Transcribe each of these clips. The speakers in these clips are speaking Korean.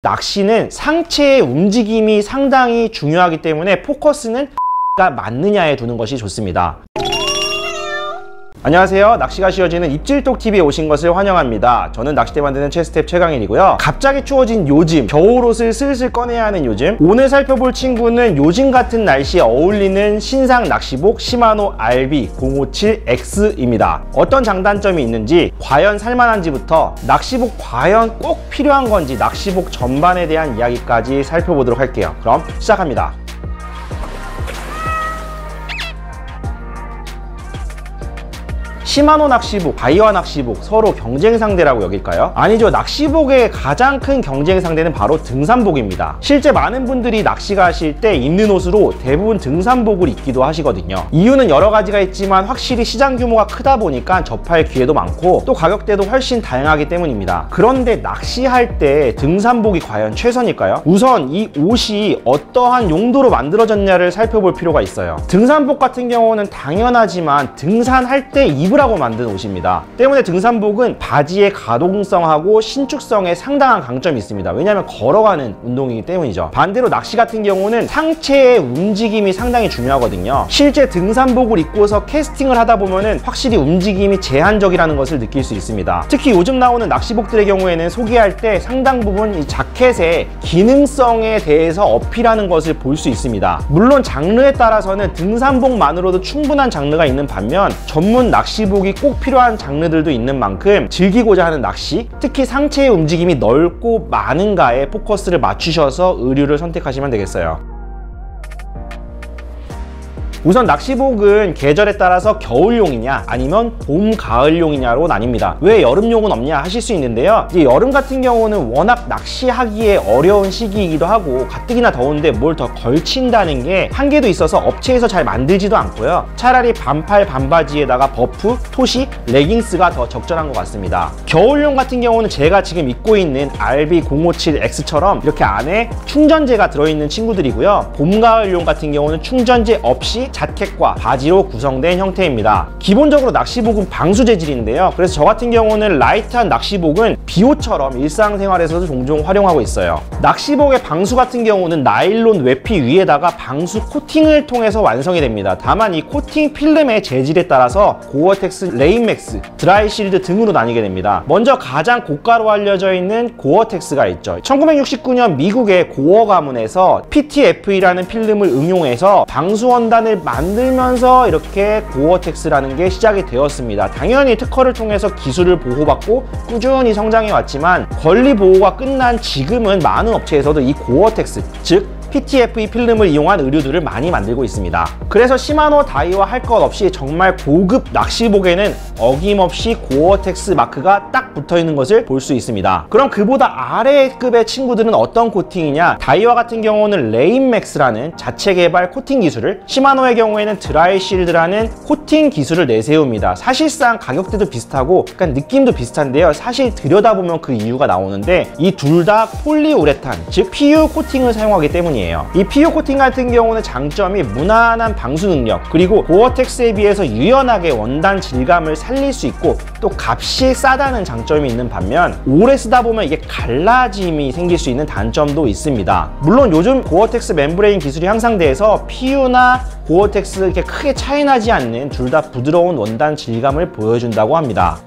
낚시는 상체의 움직임이 상당히 중요하기 때문에 포커스는 가 맞느냐에 두는 것이 좋습니다. 안녕하세요. 낚시가 쉬워지는 입질톡TV에 오신 것을 환영합니다. 저는 낚싯대 만드는 채스텝 최강일이고요. 갑자기 추워진 요즘, 겨울옷을 슬슬 꺼내야 하는 요즘, 오늘 살펴볼 친구는 요즘 같은 날씨에 어울리는 신상 낚시복 시마노 RB057X입니다. 어떤 장단점이 있는지, 과연 살만한지부터 낚시복 과연 꼭 필요한 건지, 낚시복 전반에 대한 이야기까지 살펴보도록 할게요. 그럼 시작합니다. 시마노 낚시복, 다이와 낚시복 서로 경쟁 상대라고 여길까요? 아니죠. 낚시복의 가장 큰 경쟁 상대는 바로 등산복입니다. 실제 많은 분들이 낚시 가실 때 입는 옷으로 대부분 등산복을 입기도 하시거든요. 이유는 여러 가지가 있지만 확실히 시장 규모가 크다 보니까 접할 기회도 많고 또 가격대도 훨씬 다양하기 때문입니다. 그런데 낚시할 때 등산복이 과연 최선일까요? 우선 이 옷이 어떠한 용도로 만들어졌냐를 살펴볼 필요가 있어요. 등산복 같은 경우는 당연하지만 등산할 때 입을 하고 만든 옷입니다. 때문에 등산복은 바지의 가동성하고 신축성에 상당한 강점이 있습니다. 왜냐하면 걸어가는 운동이기 때문이죠. 반대로 낚시 같은 경우는 상체의 움직임이 상당히 중요하거든요. 실제 등산복을 입고서 캐스팅을 하다 보면은 확실히 움직임이 제한적이라는 것을 느낄 수 있습니다. 특히 요즘 나오는 낚시복들의 경우에는 소개할 때 상당 부분 이 자켓의 기능성에 대해서 어필하는 것을 볼 수 있습니다. 물론 장르에 따라서는 등산복만으로도 충분한 장르가 있는 반면 전문 낚시복이 꼭 필요한 장르들도 있는 만큼 즐기고자 하는 낚시, 특히 상체의 움직임이 넓고 많은가에 포커스를 맞추셔서 의류를 선택하시면 되겠어요. 우선 낚시복은 계절에 따라서 겨울용이냐 아니면 봄, 가을용이냐로 나뉩니다. 왜 여름용은 없냐 하실 수 있는데요. 이제 여름 같은 경우는 워낙 낚시하기에 어려운 시기이기도 하고 가뜩이나 더운데 뭘 더 걸친다는 게 한계도 있어서 업체에서 잘 만들지도 않고요. 차라리 반팔 반바지에다가 버프, 토시, 레깅스가 더 적절한 것 같습니다. 겨울용 같은 경우는 제가 지금 입고 있는 RB057X처럼 이렇게 안에 충전재가 들어있는 친구들이고요. 봄, 가을용 같은 경우는 충전재 없이 자켓과 바지로 구성된 형태입니다. 기본적으로 낚시복은 방수 재질인데요. 그래서 저 같은 경우는 라이트한 낚시복은 비옷처럼 일상생활에서도 종종 활용하고 있어요. 낚시복의 방수 같은 경우는 나일론 외피 위에다가 방수 코팅을 통해서 완성이 됩니다. 다만 이 코팅 필름의 재질에 따라서 고어텍스, 레인맥스, 드라이실드 등으로 나뉘게 됩니다. 먼저 가장 고가로 알려져 있는 고어텍스가 있죠. 1969년 미국의 고어 가문에서 PTFE라는 필름을 응용해서 방수 원단을 만들면서 이렇게 고어텍스라는 게 시작이 되었습니다. 당연히 특허를 통해서 기술을 보호받고 꾸준히 성장해 왔지만 권리 보호가 끝난 지금은 많은 업체에서도 이 고어텍스, 즉 PTFE 필름을 이용한 의류들을 많이 만들고 있습니다. 그래서 시마노, 다이와 할 것 없이 정말 고급 낚시복에는 어김없이 고어텍스 마크가 딱 붙어있는 것을 볼 수 있습니다. 그럼 그보다 아래급의 친구들은 어떤 코팅이냐? 다이와 같은 경우는 레인맥스라는 자체 개발 코팅 기술을, 시마노의 경우에는 드라이실드라는 코팅 기술을 내세웁니다. 사실상 가격대도 비슷하고 약간 느낌도 비슷한데요. 사실 들여다보면 그 이유가 나오는데 이 둘 다 폴리우레탄, 즉 PU 코팅을 사용하기 때문이에요. 이 PU 코팅 같은 경우는 장점이 무난한 방수 능력, 그리고 고어텍스에 비해서 유연하게 원단 질감을 살릴 수 있고 또 값이 싸다는 장점이 있는 반면 오래 쓰다 보면 이게 갈라짐이 생길 수 있는 단점도 있습니다. 물론 요즘 고어텍스 멤브레인 기술이 향상돼서 PU나 고어텍스 이렇게 크게 차이 나지 않는 둘 다 부드러운 원단 질감을 보여준다고 합니다.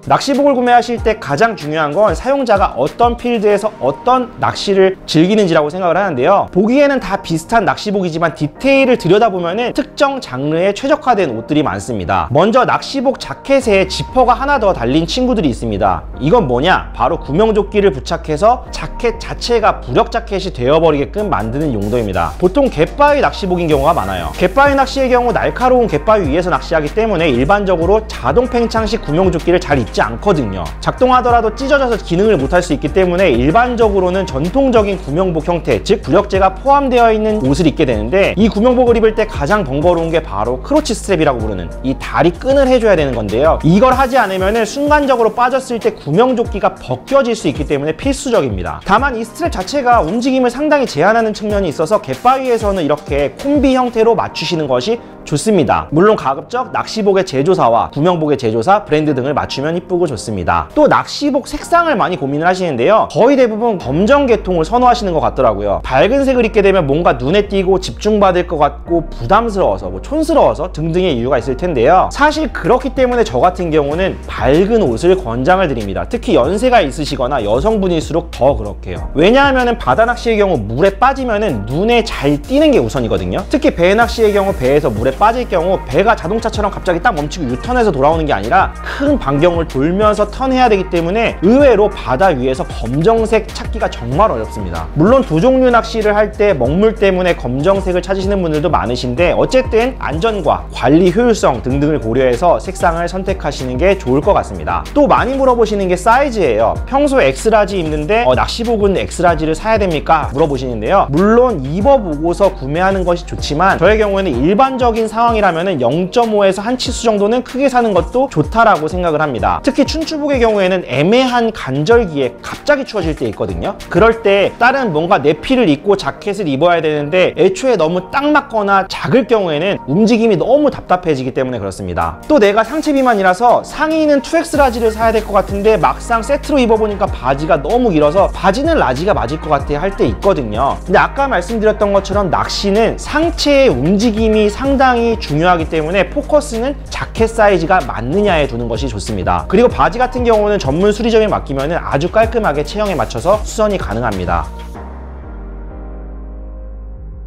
낚시복을 구매하실 때 가장 중요한 건 사용자가 어떤 필드에서 어떤 낚시를 즐기는지라고 생각을 하는데요. 보기에는 다 비슷한 낚시복이지만 디테일을 들여다보면 특정 장르에 최적화된 옷들이 많습니다. 먼저 낚시복 자켓에 지퍼가 하나 더 달린 친구들이 있습니다. 이건 뭐냐? 바로 구명조끼를 부착해서 자켓 자체가 부력 자켓이 되어버리게끔 만드는 용도입니다. 보통 갯바위 낚시복인 경우가 많아요. 갯바위 낚시의 경우 날카로운 갯바위 위에서 낚시하기 때문에 일반적으로 자동 팽창식 구명조끼를 잘 입지 않거든요. 작동하더라도 찢어져서 기능을 못할 수 있기 때문에 일반적으로는 전통적인 구명복 형태, 즉 부력재가 포함되어 있는 옷을 입게 되는데, 이 구명복을 입을 때 가장 번거로운 게 바로 크로치 스트랩이라고 부르는 이 다리 끈을 해줘야 되는 건데요. 이걸 하지 않으면 순간적으로 빠졌을 때 구명조끼가 벗겨질 수 있기 때문에 필수적입니다. 다만 이 스트랩 자체가 움직임을 상당히 제한하는 측면이 있어서 갯바위에서는 이렇게 콤비 형태로 맞추시는 것이 좋습니다. 물론 가급적 낚시복의 제조사와 구명복의 제조사, 브랜드 등을 맞추면 이쁘고 좋습니다. 또 낚시복 색상을 많이 고민을 하시는데요. 거의 대부분 검정 계통을 선호하시는 것 같더라고요. 밝은 색을 입게 되면 뭔가 눈에 띄고 집중받을 것 같고 부담스러워서 촌스러워서 등등의 이유가 있을 텐데요. 사실 그렇기 때문에 저 같은 경우는 밝은 옷을 권장을 드립니다. 특히 연세가 있으시거나 여성분일수록 더 그렇게요. 왜냐하면 바다 낚시의 경우 물에 빠지면은 눈에 잘 띄는 게 우선이거든요. 특히 배 낚시의 경우 배에서 물에 빠질 경우 배가 자동차처럼 갑자기 딱 멈추고 유턴해서 돌아오는 게 아니라 큰 반경을 돌면서 턴해야 되기 때문에 의외로 바다 위에서 검정색 찾기가 정말 어렵습니다. 물론 두 종류 낚시를 할 때 먹물 때문에 검정색을 찾으시는 분들도 많으신데 어쨌든 안전과 관리 효율성 등등을 고려해서 색상을 선택하시는 게 좋을 것 같습니다. 또 많이 물어보시는 게 사이즈예요. 평소에 X라지 입는데 X복은 X라지를 사야 됩니까? 물어보시는데요. 물론 입어보고서 구매하는 것이 좋지만 저의 경우에는 일반적인 상황이라면 0.5에서 한 치수 정도는 크게 사는 것도 좋다라고 생각을 합니다. 특히 춘추복의 경우에는 애매한 간절기에 갑자기 추워질 때 있거든요. 그럴 때 다른 뭔가 내피를 입고 자켓을 입어야 되는데 애초에 너무 딱 맞거나 작을 경우에는 움직임이 너무 답답해지기 때문에 그렇습니다. 또 내가 상체 비만이라서 상의는 2X 라지를 사야 될 것 같은데 막상 세트로 입어보니까 바지가 너무 길어서 바지는 라지가 맞을 것 같아 할 때 있거든요. 근데 아까 말씀드렸던 것처럼 낚시는 상체의 움직임이 상당히 중요하기 때문에 포커스는 자켓 사이즈가 맞느냐에 두는 것이 좋습니다. 그리고 바지 같은 경우는 전문 수리점에 맡기면 아주 깔끔하게 체형에 맞춰서 수선이 가능합니다.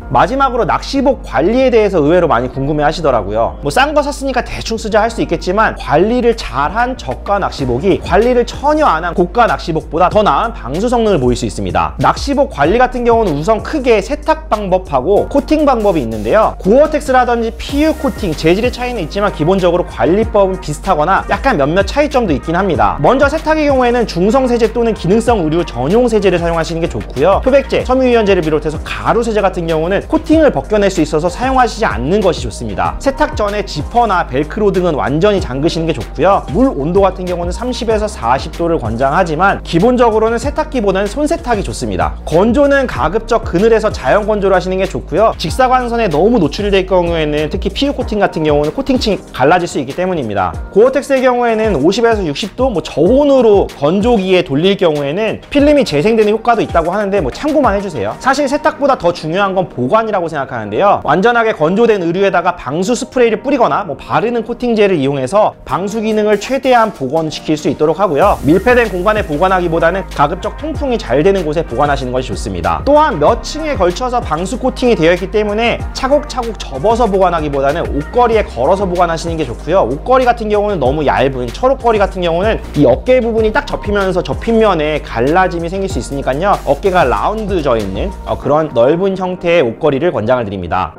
마지막으로 낚시복 관리에 대해서 의외로 많이 궁금해 하시더라고요. 싼 거 샀으니까 대충 쓰자 할 수 있겠지만 관리를 잘한 저가 낚시복이 관리를 전혀 안 한 고가 낚시복보다 더 나은 방수 성능을 보일 수 있습니다. 낚시복 관리 같은 경우는 우선 크게 세탁 방법하고 코팅 방법이 있는데요. 고어텍스라든지 PU 코팅, 재질의 차이는 있지만 기본적으로 관리법은 비슷하거나 약간 몇몇 차이점도 있긴 합니다. 먼저 세탁의 경우에는 중성 세제 또는 기능성 의류 전용 세제를 사용하시는 게 좋고요. 표백제, 섬유유연제를 비롯해서 가루 세제 같은 경우는 코팅을 벗겨낼 수 있어서 사용하시지 않는 것이 좋습니다. 세탁 전에 지퍼나 벨크로 등은 완전히 잠그시는 게 좋고요. 물 온도 같은 경우는 30에서 40도를 권장하지만 기본적으로는 세탁기보다는 손세탁이 좋습니다. 건조는 가급적 그늘에서 자연 건조를 하시는 게 좋고요. 직사광선에 너무 노출이 될 경우에는 특히 PU 코팅 같은 경우는 코팅층이 갈라질 수 있기 때문입니다. 고어텍스의 경우에는 50에서 60도 저온으로 건조기에 돌릴 경우에는 필름이 재생되는 효과도 있다고 하는데 참고만 해주세요. 사실 세탁보다 더 중요한 건 보관이라고 생각하는데요. 완전하게 건조된 의류에다가 방수 스프레이를 뿌리거나 바르는 코팅제를 이용해서 방수 기능을 최대한 복원시킬 수 있도록 하고요. 밀폐된 공간에 보관하기보다는 가급적 통풍이 잘 되는 곳에 보관하시는 것이 좋습니다. 또한 몇 층에 걸쳐서 방수 코팅이 되어 있기 때문에 차곡차곡 접어서 보관하기보다는 옷걸이에 걸어서 보관하시는 게 좋고요. 옷걸이 같은 경우는 너무 얇은 철옷걸이 같은 경우는 이 어깨 부분이 딱 접히면서 접힌 면에 갈라짐이 생길 수 있으니까요. 어깨가 라운드져 있는 그런 넓은 형태의 옷걸이를 권장을 드립니다.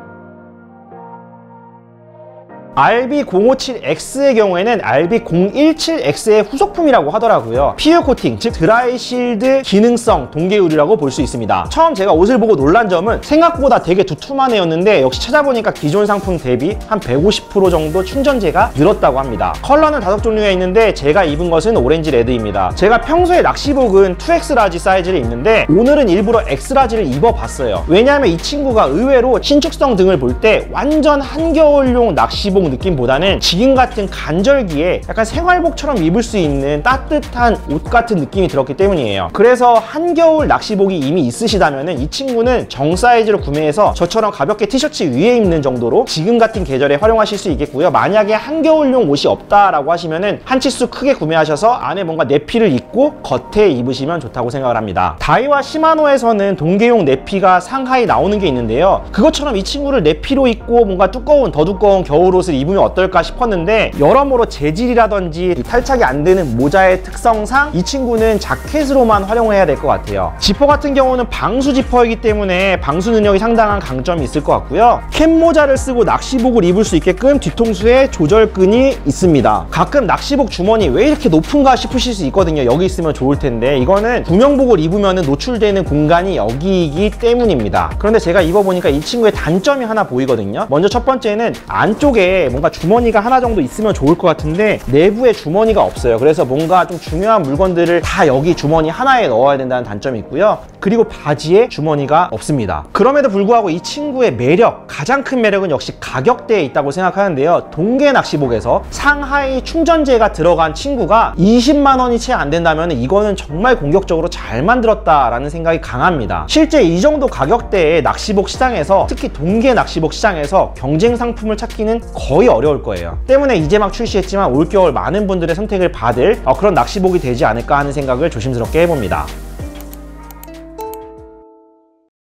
RB057X의 경우에는 RB017X의 후속품이라고 하더라고요. PU 코팅, 즉 드라이 실드 기능성 동계 의류라고 볼 수 있습니다. 처음 제가 옷을 보고 놀란 점은 생각보다 되게 두툼한 애였는데 역시 찾아보니까 기존 상품 대비 한 150% 정도 충전재가 늘었다고 합니다. 컬러는 5종류가 있는데 제가 입은 것은 오렌지 레드입니다. 제가 평소에 낚시복은 2X 라지 사이즈를 입는데 오늘은 일부러 X 라지를 입어봤어요. 왜냐하면 이 친구가 의외로 신축성 등을 볼 때 완전 한겨울용 낚시복 느낌보다는 지금 같은 간절기에 약간 생활복처럼 입을 수 있는 따뜻한 옷 같은 느낌이 들었기 때문이에요. 그래서 한겨울 낚시복이 이미 있으시다면 이 친구는 정 사이즈로 구매해서 저처럼 가볍게 티셔츠 위에 입는 정도로 지금 같은 계절에 활용하실 수 있겠고요. 만약에 한겨울용 옷이 없다라고 하시면은 한 치수 크게 구매하셔서 안에 뭔가 내피를 입고 겉에 입으시면 좋다고 생각을 합니다. 다이와 시마노에서는 동계용 내피가 상하이 나오는 게 있는데요. 그것처럼 이 친구를 내피로 입고 뭔가 더 두꺼운 겨울옷을 입으면 어떨까 싶었는데 여러모로 재질이라든지 탈착이 안 되는 모자의 특성상 이 친구는 자켓으로만 활용해야 될 것 같아요. 지퍼 같은 경우는 방수 지퍼이기 때문에 방수 능력이 상당한 강점이 있을 것 같고요. 캡 모자를 쓰고 낚시복을 입을 수 있게끔 뒤통수에 조절끈이 있습니다. 가끔 낚시복 주머니 왜 이렇게 높은가 싶으실 수 있거든요. 여기 있으면 좋을 텐데 이거는 구명복을 입으면 노출되는 공간이 여기이기 때문입니다. 그런데 제가 입어보니까 이 친구의 단점이 하나 보이거든요. 먼저 첫 번째는 안쪽에 바닥에 뭔가 주머니가 하나 정도 있으면 좋을 것 같은데 내부에 주머니가 없어요. 그래서 뭔가 좀 중요한 물건들을 다 여기 주머니 하나에 넣어야 된다는 단점이 있고요. 그리고 바지에 주머니가 없습니다. 그럼에도 불구하고 이 친구의 매력, 가장 큰 매력은 역시 가격대에 있다고 생각하는데요. 동계 낚시복에서 상하이 충전재가 들어간 친구가 20만 원이 채 안 된다면 이거는 정말 공격적으로 잘 만들었다라는 생각이 강합니다. 실제 이 정도 가격대의 낚시복 시장에서, 특히 동계 낚시복 시장에서 경쟁 상품을 찾기는 거의 어려울 거예요. 때문에 이제 막 출시했지만 올겨울 많은 분들의 선택을 받을 그런 낚시복이 되지 않을까 하는 생각을 조심스럽게 해봅니다.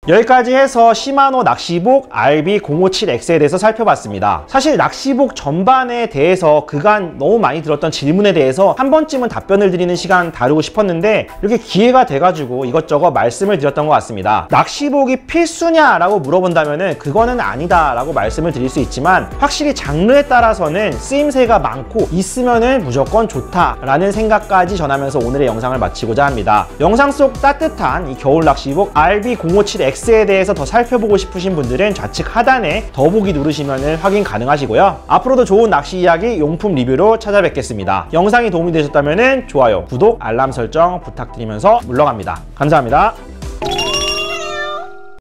여기까지 해서 시마노 낚시복 RB057X에 대해서 살펴봤습니다. 사실 낚시복 전반에 대해서 그간 너무 많이 들었던 질문에 대해서 한 번쯤은 답변을 드리는 시간 다루고 싶었는데 이렇게 기회가 돼가지고 이것저것 말씀을 드렸던 것 같습니다. 낚시복이 필수냐라고 물어본다면은 그거는 아니다 라고 말씀을 드릴 수 있지만, 확실히 장르에 따라서는 쓰임새가 많고 있으면은 무조건 좋다라는 생각까지 전하면서 오늘의 영상을 마치고자 합니다. 영상 속 따뜻한 이 겨울 낚시복 RB057X에 대해서 더 살펴보고 싶으신 분들은 좌측 하단에 더보기 누르시면 확인 가능하시고요. 앞으로도 좋은 낚시 이야기, 용품 리뷰로 찾아뵙겠습니다. 영상이 도움이 되셨다면 좋아요, 구독, 알람 설정 부탁드리면서 물러갑니다. 감사합니다.